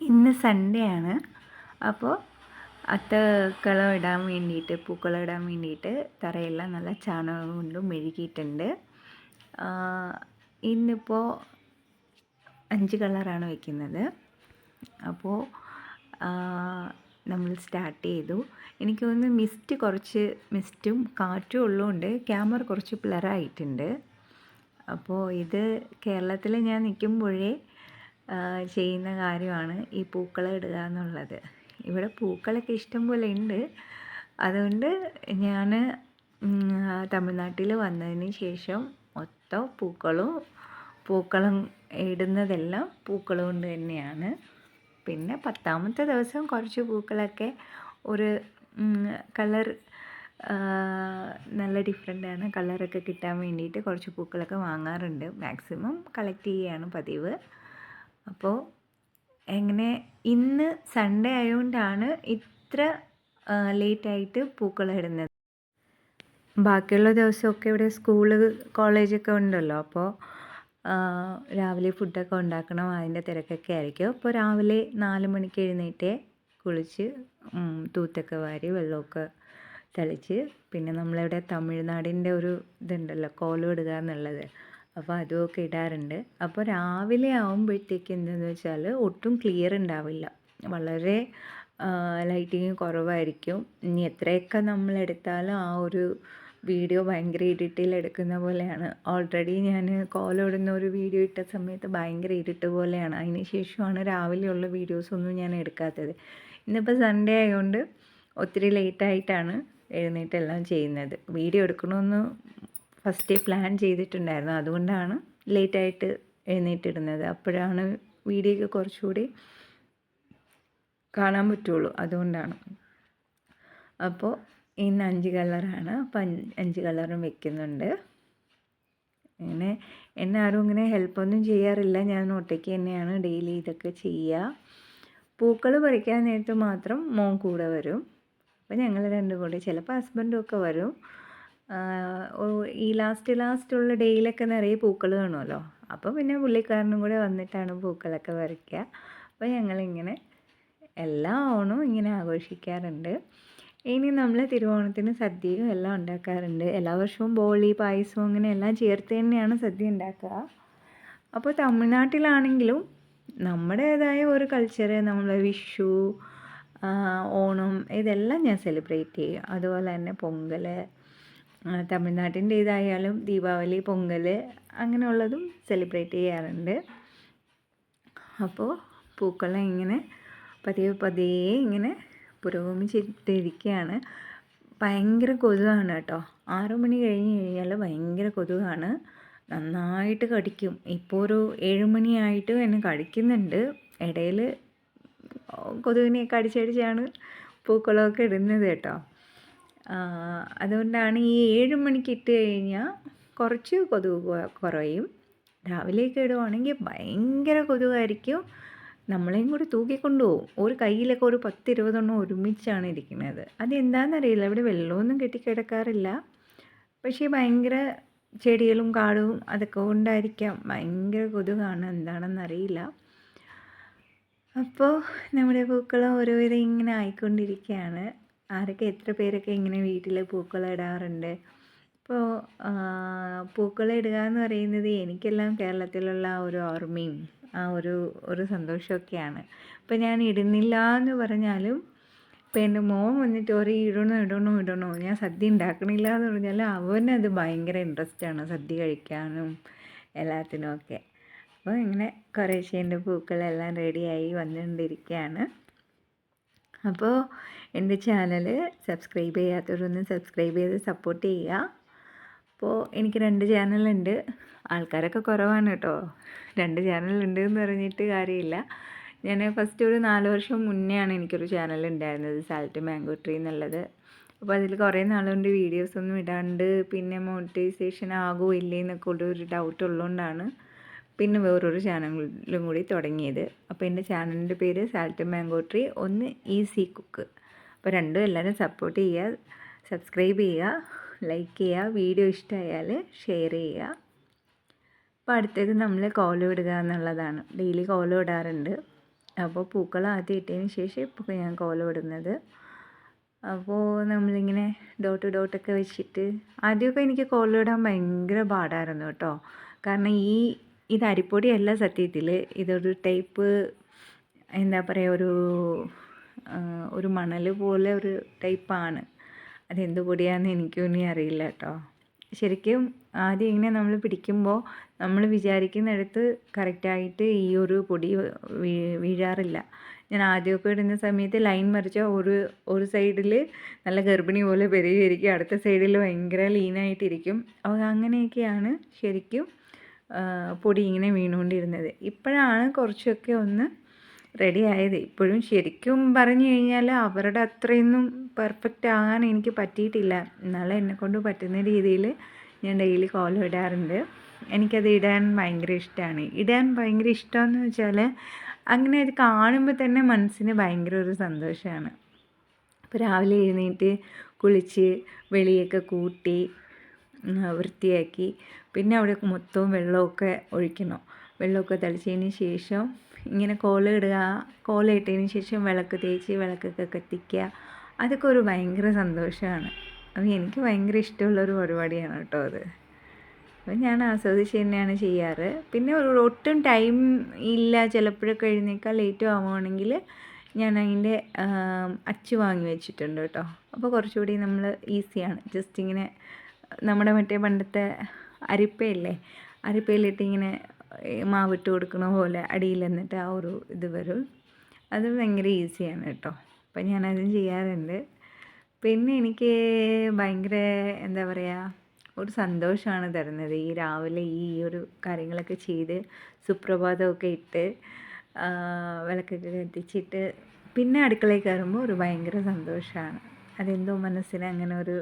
ഇന്ന് സൺഡേ ആണ്. അപ്പോൾ അത്തക്കളം ഇടാൻ വേണ്ടിയിട്ട്, പൂക്കളം ഇടാൻ വേണ്ടിയിട്ട് തറയെല്ലാം നല്ല ചാണകം കൊണ്ട് മെഴുകിയിട്ടുണ്ട്. ഇന്നിപ്പോൾ 5 കളറാണ് വയ്ക്കുന്നത്. അപ്പോൾ നമ്മൾ സ്റ്റാർട്ട് ചെയ്തു. എനിക്ക് തോന്നുന്നു കുറച്ച് മിസ്റ്റും കാറ്റും ഉള്ളതുകൊണ്ട് ക്യാമറ കുറച്ച് ബ്ലറായിട്ടുണ്ട്. അപ്പോൾ ഇത് കേരളത്തിൽ ഞാൻ നിൽക്കുമ്പോഴേ ചെയ്യുന്ന കാര്യമാണ് ഈ പൂക്കളം ഇടുക എന്നുള്ളത്. ഇവിടെ പൂക്കളൊക്കെ ഇഷ്ടം പോലെ ഉണ്ട്. അതുകൊണ്ട് ഞാൻ തമിഴ്നാട്ടിൽ വന്നതിന് ശേഷം മൊത്തം പൂക്കളം ഇടുന്നതെല്ലാം പൂക്കളം കൊണ്ട് തന്നെയാണ്. പിന്നെ 10ാമത്തെ ദിവസം കുറച്ച് പൂക്കളൊക്കെ ഒരു കളർ നല്ല ഡിഫറെൻ്റാണ്, കളറൊക്കെ കിട്ടാൻ വേണ്ടിയിട്ട് കുറച്ച് പൂക്കളൊക്കെ വാങ്ങാറുണ്ട്. മാക്സിമം കളക്ട് ചെയ്യുകയാണ് പതിവ്. അപ്പോൾ ഇന്ന് സൺഡേ ആയതുകൊണ്ടാണ് ഇത്ര ലേറ്റായിട്ട് പൂക്കളം ഇടുന്നത്. ബാക്കിയുള്ള ദിവസമൊക്കെ ഇവിടെ സ്കൂള് കോളേജൊക്കെ ഉണ്ടല്ലോ. അപ്പോൾ രാവിലെ ഫുഡൊക്കെ ഉണ്ടാക്കണം, അതിൻ്റെ തിരക്കൊക്കെ ആയിരിക്കും. അപ്പോൾ രാവിലെ 4 മണിക്ക് എഴുന്നേറ്റ് കുളിച്ച് തൂത്തൊക്കെ വാരി വെള്ളമൊക്കെ തളിച്ച്, പിന്നെ നമ്മളിവിടെ തമിഴ്നാടിൻ്റെ ഒരു ഇതുണ്ടല്ലോ കോലം ഇടുക എന്നുള്ളത്, അപ്പോൾ അതുമൊക്കെ ഇടാറുണ്ട്. അപ്പോൾ രാവിലെ ആകുമ്പോഴത്തേക്ക് എന്താണെന്ന് വെച്ചാൽ ഒട്ടും ക്ലിയർ ഉണ്ടാവില്ല, വളരെ ലൈറ്റിങ് കുറവായിരിക്കും. ഇനി എത്രയൊക്കെ നമ്മളെടുത്താലും ആ ഒരു വീഡിയോ ഭയങ്കര ഇരുട്ടിൽ എടുക്കുന്ന പോലെയാണ്. ഓൾറെഡി ഞാൻ കോലം ഇടുന്ന ഒരു വീഡിയോ ഇട്ട സമയത്ത് ഭയങ്കര ഇരുട്ട് പോലെയാണ്. അതിന് ശേഷമാണ് രാവിലെയുള്ള വീഡിയോസൊന്നും ഞാൻ എടുക്കാത്തത്. ഇന്നിപ്പോൾ സൺഡേ ആയതുകൊണ്ട് ഒത്തിരി ലേറ്റായിട്ടാണ് എഴുന്നേറ്റെല്ലാം ചെയ്യുന്നത്. വീഡിയോ എടുക്കണമെന്ന് ഫസ്റ്റ് പ്ലാൻ ചെയ്തിട്ടുണ്ടായിരുന്നു, അതുകൊണ്ടാണ് ലേറ്റായിട്ട് എഴുന്നേറ്റിടുന്നത്. അപ്പോഴാണ് വീഡിയോയ്ക്ക് കുറച്ചുകൂടി കാണാൻ പറ്റുള്ളൂ, അതുകൊണ്ടാണ്. അപ്പോൾ ഇന്ന് 5 കളറാണ്. അപ്പം 5 കളറും വെക്കുന്നുണ്ട്. എന്നെ ആരും ഇങ്ങനെ ഹെൽപ്പൊന്നും ചെയ്യാറില്ല, ഞാൻ ഒറ്റയ്ക്ക് തന്നെയാണ് ഡെയിലി ഇതൊക്കെ ചെയ്യുക. പൂക്കൾ പറിക്കാൻ നേരത്ത് മാത്രം മോൻ കൂടെ വരും. അപ്പോൾ ഞങ്ങൾ രണ്ടും കൂടി, ചിലപ്പോൾ ഹസ്ബൻഡും ഒക്കെ വരും. ഈ ലാസ്റ്റുള്ള ഡേയിലൊക്കെ നിറയെ പൂക്കൾ കാണുമല്ലോ, അപ്പോൾ പിന്നെ പുള്ളിക്കാരനും കൂടെ വന്നിട്ടാണ് പൂക്കളൊക്കെ പറിക്കുക. അപ്പോൾ ഞങ്ങളിങ്ങനെ എല്ലാ ഓണവും ഇങ്ങനെ ആഘോഷിക്കാറുണ്ട്. ഇനി നമ്മൾ തിരുവോണത്തിന് സദ്യയും എല്ലാം ഉണ്ടാക്കാറുണ്ട്. എല്ലാ വർഷവും ബോളി പായസവും അങ്ങനെ എല്ലാം ചേർത്ത് തന്നെയാണ് സദ്യ ഉണ്ടാക്കുക. അപ്പോൾ തമിഴ്നാട്ടിലാണെങ്കിലും നമ്മുടേതായ ഒരു കൾച്ചർ, നമ്മൾ വിഷു, ഓണം ഇതെല്ലാം ഞാൻ സെലിബ്രേറ്റ് ചെയ്യും. അതുപോലെ തന്നെ പൊങ്കൽ, തമിഴ്നാട്ടിൻ്റെ ഇതായാലും ദീപാവലി, പൊങ്കൽ അങ്ങനെയുള്ളതും സെലിബ്രേറ്റ് ചെയ്യാറുണ്ട്. അപ്പോൾ പൂക്കളം ഇങ്ങനെ പതിയെ ഇങ്ങനെ പുരോഗമിച്ചിട്ടിരിക്കുകയാണ്. ഭയങ്കര കൊതുകാണ് കേട്ടോ. 6 മണി കഴിഞ്ഞ് കഴിഞ്ഞാൽ ഭയങ്കര കൊതുകാണ്, നന്നായിട്ട് കടിക്കും. ഇപ്പോൾ ഒരു 7 മണിയായിട്ടും എന്നെ കടിക്കുന്നുണ്ട്. ഇടയിൽ കൊതുകിനെയൊക്കെ അടിച്ചടിച്ചാണ് പൂക്കളമൊക്കെ ഇടുന്നത് കേട്ടോ. അതുകൊണ്ടാണ് ഈ 7 മണിക്ക് ഇട്ട് കഴിഞ്ഞാൽ കുറച്ച് കൊതുക് കുറയും. രാവിലെയൊക്കെ ഇടുവാണെങ്കിൽ ഭയങ്കര കൊതുകായിരിക്കും, നമ്മളെയും കൂടി തൂക്കിക്കൊണ്ടു പോകും. ഒരു കയ്യിലൊക്കെ ഒരു 10-20 ഒരുമിച്ചാണ് ഇരിക്കുന്നത്. അതെന്താണെന്നറിയില്ല, ഇവിടെ വെള്ളമൊന്നും കെട്ടിക്കിടക്കാറില്ല, പക്ഷേ ഭയങ്കര ചെടികളും കാടും അതൊക്കെ കൊണ്ടായിരിക്കാം ഭയങ്കര കൊതുകാണ്, എന്താണെന്നറിയില്ല. അപ്പോൾ നമ്മുടെ പൂക്കളം ഓരോവിധം ഇങ്ങനെ ആയിക്കൊണ്ടിരിക്കുകയാണ്. എത്ര പേരൊക്കെ ഇങ്ങനെ വീട്ടിൽ പൂക്കളം ഇടാറുണ്ട്. ഇപ്പോൾ പൂക്കളം ഇടുക എന്ന് പറയുന്നത് എനിക്കെല്ലാം കേരളത്തിലുള്ള ആ ഒരു ഓർമ്മയും ആ ഒരു സന്തോഷമൊക്കെയാണ്. ഇപ്പോൾ ഞാൻ ഇടുന്നില്ല എന്ന് പറഞ്ഞാലും, ഇപ്പോൾ എൻ്റെ മോൻ വന്നിട്ട് ഇടണോ ഞാൻ സദ്യ ഉണ്ടാക്കണില്ല എന്ന് പറഞ്ഞാൽ അവനത് ഭയങ്കര ഇൻട്രസ്റ്റാണ്, സദ്യ കഴിക്കാനും എല്ലാത്തിനുമൊക്കെ. അപ്പോൾ ഇങ്ങനെ കുറേശ്ശേൻ്റെ പൂക്കളെല്ലാം റെഡിയായി വന്നുകൊണ്ടിരിക്കുകയാണ്. അപ്പോൾ എൻ്റെ ചാനൽ സബ്സ്ക്രൈബ് ചെയ്യാത്തവരൊന്ന് സബ്സ്ക്രൈബ് ചെയ്ത് സപ്പോർട്ട് ചെയ്യുക. അപ്പോൾ എനിക്ക് 2 ചാനലുണ്ട്. ആൾക്കാരൊക്കെ കുറവാണ് കേട്ടോ, 2 ചാനലുണ്ട് എന്ന് പറഞ്ഞിട്ട് കാര്യമില്ല. ഞാൻ ഫസ്റ്റ് ഒരു 4 വർഷം മുന്നെയാണ് എനിക്കൊരു ചാനൽ ഉണ്ടായിരുന്നത്, സാൾട്ട് മാംഗോ ട്രീ എന്നുള്ളത്. അപ്പോൾ അതിൽ കുറേ നാളുകൊണ്ട് വീഡിയോസൊന്നും ഇടാണ്ട്, പിന്നെ മോണിറ്റൈസേഷൻ ആകുമോ ഇല്ലേ എന്നൊക്കെ ഉള്ളൊരു ഡൗട്ട് ഉള്ളതുകൊണ്ടാണ് പിന്നെ വേറൊരു ചാനലും കൂടി തുടങ്ങിയത്. അപ്പോൾ എൻ്റെ ചാനലിൻ്റെ പേര് സാൾട്ട് മാംഗോ ട്രീ, ഒന്ന് ഈസി കുക്ക്. അപ്പോൾ രണ്ടും എല്ലാവരും സപ്പോർട്ട് ചെയ്യുക, സബ്സ്ക്രൈബ് ചെയ്യുക, ലൈക്ക് ചെയ്യുക, വീഡിയോ ഇഷ്ടമായാൽ ഷെയർ ചെയ്യുക. അപ്പോൾ അടുത്തത് നമ്മൾ കോലം ഇടുക എന്നുള്ളതാണ്. ഡെയിലി കോലം ഇടാറുണ്ട്. അപ്പോൾ പൂക്കളം ആദ്യം ഇട്ടതിന് ശേഷം ഇപ്പോൾ ഞാൻ കോലം ഇടുന്നത്. അപ്പോൾ നമ്മളിങ്ങനെ ഡോട്ടൊക്കെ വെച്ചിട്ട് ആദ്യമൊക്കെ എനിക്ക് കോലം ഇടാൻ ഭയങ്കര പാടായിരുന്നു കേട്ടോ. കാരണം ഇത് അരിപ്പൊടിയല്ല സത്യത്തിൽ, ഇതൊരു ടൈപ്പ് എന്താ പറയുക, ഒരു മണൽ പോലെ ഒരു ടൈപ്പാണ്. അതെന്ത് പൊടിയാണെന്ന് എനിക്കും ഇനി അറിയില്ല കേട്ടോ. ശരിക്കും ആദ്യം ഇങ്ങനെ നമ്മൾ പിടിക്കുമ്പോൾ നമ്മൾ വിചാരിക്കുന്നിടത്ത് കറക്റ്റായിട്ട് ഈ ഒരു പൊടി വീഴാറില്ല. ഞാൻ ആദ്യമൊക്കെ ഇടുന്ന സമയത്ത് ലൈൻ മറിച്ചാൽ ഒരു സൈഡിൽ നല്ല ഗർഭിണി പോലെ പെരുകിയിരിക്കും, അടുത്ത സൈഡിൽ ഭയങ്കര ലീനായിട്ടിരിക്കും. അങ്ങനെയൊക്കെയാണ് ശരിക്കും പൊടി ഇങ്ങനെ വീണുകൊണ്ടിരുന്നത്. ഇപ്പോഴാണ് കുറച്ചൊക്കെ ഒന്ന് റെഡി ആയത്. ഇപ്പോഴും ശരിക്കും പറഞ്ഞു കഴിഞ്ഞാൽ അവരുടെ അത്രയൊന്നും പെർഫെക്റ്റ് ആകാൻ എനിക്ക് പറ്റിയിട്ടില്ല. എന്നാലും എന്നെക്കൊണ്ട് പറ്റുന്ന രീതിയിൽ ഞാൻ ഡെയിലി കോലം ഇടാറുണ്ട്. എനിക്കത് ഇടാൻ ഭയങ്കര ഇഷ്ടമാണ്. ഇടാൻ ഭയങ്കര ഇഷ്ടമെന്ന് വെച്ചാൽ അങ്ങനെ അത് കാണുമ്പോൾ തന്നെ മനസ്സിന് ഭയങ്കര ഒരു സന്തോഷമാണ്. ഇപ്പോൾ രാവിലെ എഴുന്നേറ്റ് കുളിച്ച് വെളിയൊക്കെ കൂട്ടി വൃത്തിയാക്കി പിന്നെ അവിടെ മൊത്തവും വെള്ളമൊക്കെ ഒഴിക്കണം. വെള്ളമൊക്കെ തളിച്ചതിന് ശേഷം ഇങ്ങനെ കോലം ഇടുക, കോലം ഇട്ടതിന് ശേഷം വിളക്ക് തേച്ച് വിളക്കൊക്കെ കത്തിക്കുക, അതൊക്കെ ഒരു ഭയങ്കര സന്തോഷമാണ്. അപ്പോൾ എനിക്ക് ഭയങ്കര ഇഷ്ടമുള്ളൊരു പരിപാടിയാണ് കേട്ടോ അത്. അപ്പോൾ ഞാൻ ആസ്വദിച്ച് തന്നെയാണ് ചെയ്യാറ്. പിന്നെ ഒട്ടും ടൈം ഇല്ല, ചിലപ്പോഴൊക്കെ എഴുന്നേൽക്കാൻ ലേറ്റ് ആവുകയാണെങ്കിൽ ഞാൻ അതിൻ്റെ അച്ച് വാങ്ങി വെച്ചിട്ടുണ്ട് കേട്ടോ. അപ്പോൾ കുറച്ചുകൂടി നമ്മൾ ഈസിയാണ്. ജസ്റ്റ് ഇങ്ങനെ നമ്മുടെ മറ്റേ പണ്ടത്തെ അരിപ്പയില്ലേ, അരിപ്പയിലിട്ട് ഇങ്ങനെ മാവിട്ട് കൊടുക്കണ പോലെ അടിയിൽ എന്നിട്ട് ആ ഒരു ഇത് വരും. അത് ഭയങ്കര ഈസിയാണ് കേട്ടോ. അപ്പം ഞാനതും ചെയ്യാറുണ്ട്. പിന്നെ എനിക്ക് ഭയങ്കര എന്താ പറയുക, ഒരു സന്തോഷമാണ് തരുന്നത് ഈ രാവിലെ ഈ ഒരു കാര്യങ്ങളൊക്കെ ചെയ്ത് സുപ്രഭാതമൊക്കെ ഇട്ട് വിളക്കൊക്കെ കത്തിച്ചിട്ട് പിന്നെ അടുക്കളയിൽ കയറുമ്പോൾ ഒരു ഭയങ്കര സന്തോഷമാണ്. അതെന്തോ മനസ്സിന് അങ്ങനെ ഒരു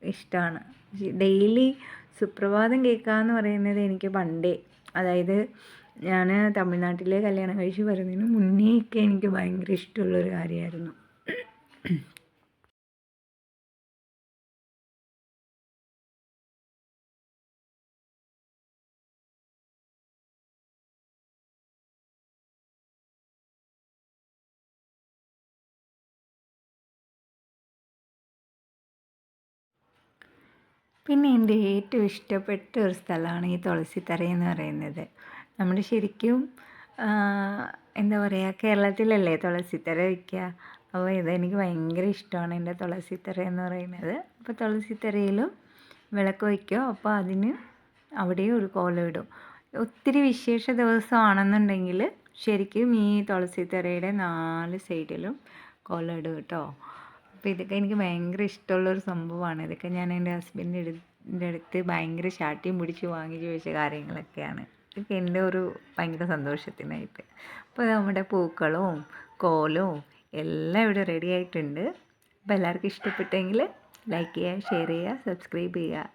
ഇഷ്ടമാണ്. ഡെയിലി സുപ്രഭാതം കേൾക്കാമെന്ന് പറയുന്നത് എനിക്ക് പണ്ടേ, അതായത് ഞാൻ തമിഴ്നാട്ടിൽ കല്യാണം കഴിച്ച് വരുന്നതിന് മുന്നേയൊക്കെ എനിക്ക് ഭയങ്കര ഇഷ്ടമുള്ളൊരു കാര്യമായിരുന്നു. പിന്നെ എൻ്റെ ഏറ്റവും ഇഷ്ടപ്പെട്ട ഒരു സ്ഥലമാണ് ഈ തുളസിത്തറ എന്ന് പറയുന്നത്. നമ്മൾ ശരിക്കും എന്താ പറയുക, കേരളത്തിലല്ലേ തുളസിത്തറ വയ്ക്കുക. അപ്പോൾ ഇതെനിക്ക് ഭയങ്കര ഇഷ്ടമാണ് എൻ്റെ തുളസിത്തറ എന്ന് പറയുന്നത്. അപ്പോൾ തുളസിത്തറയിലും വിളക്ക് വയ്ക്കുക, അപ്പോൾ അതിന് അവിടെയും ഒരു കോലം ഇടും. ഒത്തിരി വിശേഷ ദിവസമാണെന്നുണ്ടെങ്കിൽ ശരിക്കും ഈ തുളസിത്തറയുടെ 4 സൈഡിലും കോലം ഇടും കേട്ടോ. അപ്പോൾ ഇതൊക്കെ എനിക്ക് ഭയങ്കര ഇഷ്ടമുള്ളൊരു സംഭവമാണ്. ഇതൊക്കെ ഞാൻ എൻ്റെ ഹസ്ബൻഡിൻ്റെ അടുത്ത് ഭയങ്കര ശാഠ്യം പിടിച്ച് വാങ്ങി ചോദിച്ച കാര്യങ്ങളൊക്കെയാണ്. ഇതൊക്കെ എൻ്റെ ഒരു ഭയങ്കര സന്തോഷത്തിനായിട്ട്. അപ്പോൾ നമ്മുടെ പൂക്കളവും കോലവും എല്ലാം ഇവിടെ റെഡി ആയിട്ടുണ്ട്. അപ്പോൾ എല്ലാവർക്കും ഇഷ്ടപ്പെട്ടെങ്കിൽ ലൈക്ക് ചെയ്യുക, ഷെയർ ചെയ്യുക, സബ്സ്ക്രൈബ് ചെയ്യുക.